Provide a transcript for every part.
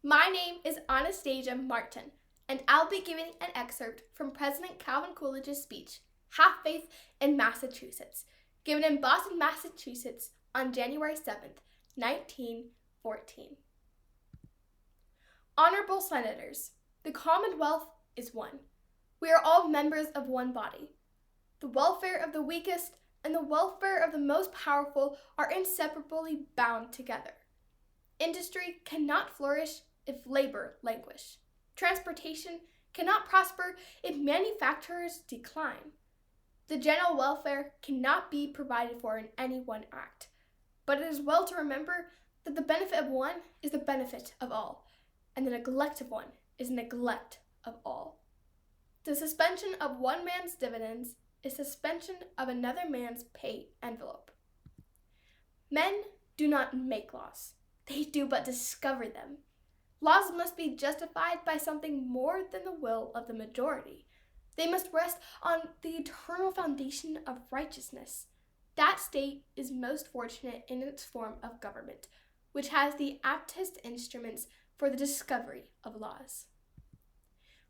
My name is Anastasia Martin, and I'll be giving an excerpt from President Calvin Coolidge's speech, Have Faith in Massachusetts, given in Boston, Massachusetts on January 7th, 1914. Honorable Senators, the Commonwealth is one. We are all members of one body. The welfare of the weakest and the welfare of the most powerful are inseparably bound together. Industry cannot flourish if labor languish. Transportation cannot prosper if manufacturers decline. The general welfare cannot be provided for in any one act, but it is well to remember that the benefit of one is the benefit of all, and the neglect of one is neglect of all. The suspension of one man's dividends is suspension of another man's pay envelope. Men do not make laws. They do but discover them. Laws must be justified by something more than the will of the majority. They must rest on the eternal foundation of righteousness. That state is most fortunate in its form of government, which has the aptest instruments for the discovery of laws.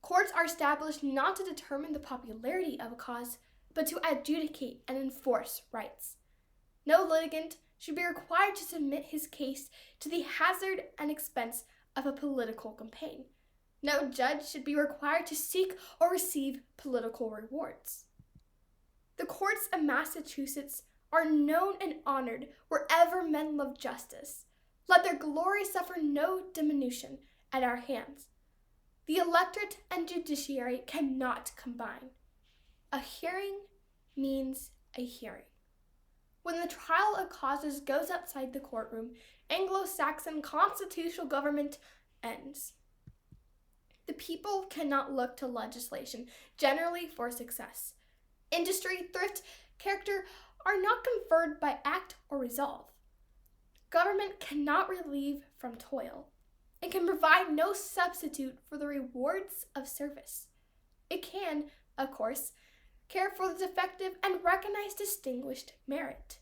Courts are established not to determine the popularity of a cause, but to adjudicate and enforce rights. No litigant should be required to submit his case to the hazard and expense of a political campaign. No judge should be required to seek or receive political rewards. The courts of Massachusetts are known and honored wherever men love justice. Let their glory suffer no diminution at our hands. The electorate and judiciary cannot combine. A hearing means a hearing. When the trial of causes goes outside the courtroom, Anglo-Saxon constitutional government ends. The people cannot look to legislation generally for success. Industry, thrift, character are not conferred by act or resolve. Government cannot relieve from toil. It can provide no substitute for the rewards of service. It can, of course, care for the defective and recognize distinguished merit.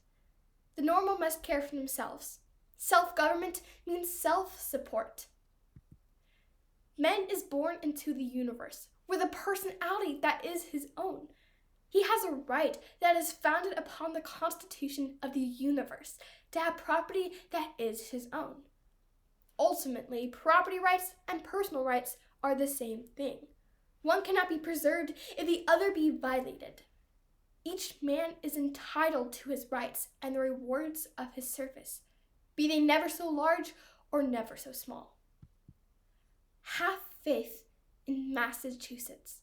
The normal must care for themselves. Self-government means self-support. Man is born into the universe with a personality that is his own. He has a right that is founded upon the constitution of the universe to have property that is his own. Ultimately, property rights and personal rights are the same thing. One cannot be preserved if the other be violated. Each man is entitled to his rights and the rewards of his service, be they never so large or never so small. Have faith in Massachusetts.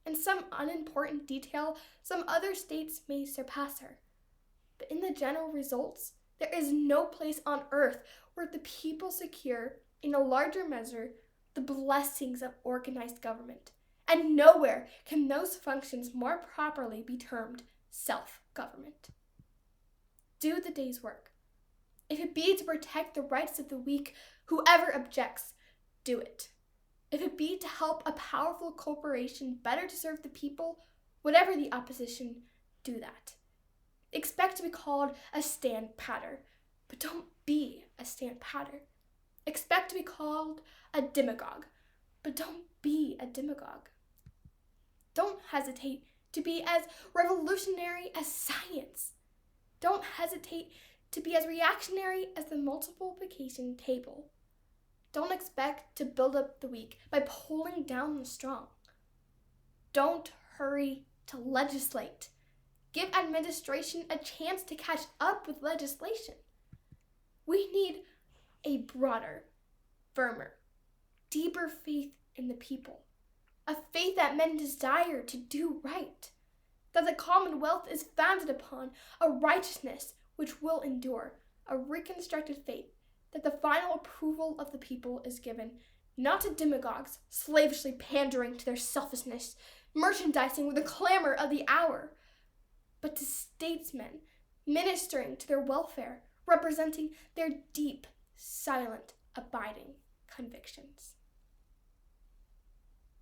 In some unimportant detail, some other states may surpass her. But in the general results, there is no place on earth where the people secure, in a larger measure, the blessings of organized government. And nowhere can those functions more properly be termed self-government. Do the day's work. If it be to protect the rights of the weak, whoever objects, do it. If it be to help a powerful corporation better to serve the people, whatever the opposition, do that. Expect to be called a stand-patter, but don't be a stand-patter. Expect to be called a demagogue, but don't be a demagogue. Don't hesitate to be as revolutionary as science. Don't hesitate to be as reactionary as the multiplication table. Don't expect to build up the weak by pulling down the strong. Don't hurry to legislate. Give administration a chance to catch up with legislation. We need a broader, firmer, deeper faith in the people. A faith that men desire to do right. That the Commonwealth is founded upon a righteousness which will endure. A reconstructed faith that the final approval of the people is given, not to demagogues slavishly pandering to their selfishness, merchandising with the clamor of the hour, but to statesmen ministering to their welfare, representing their deep, silent, abiding convictions.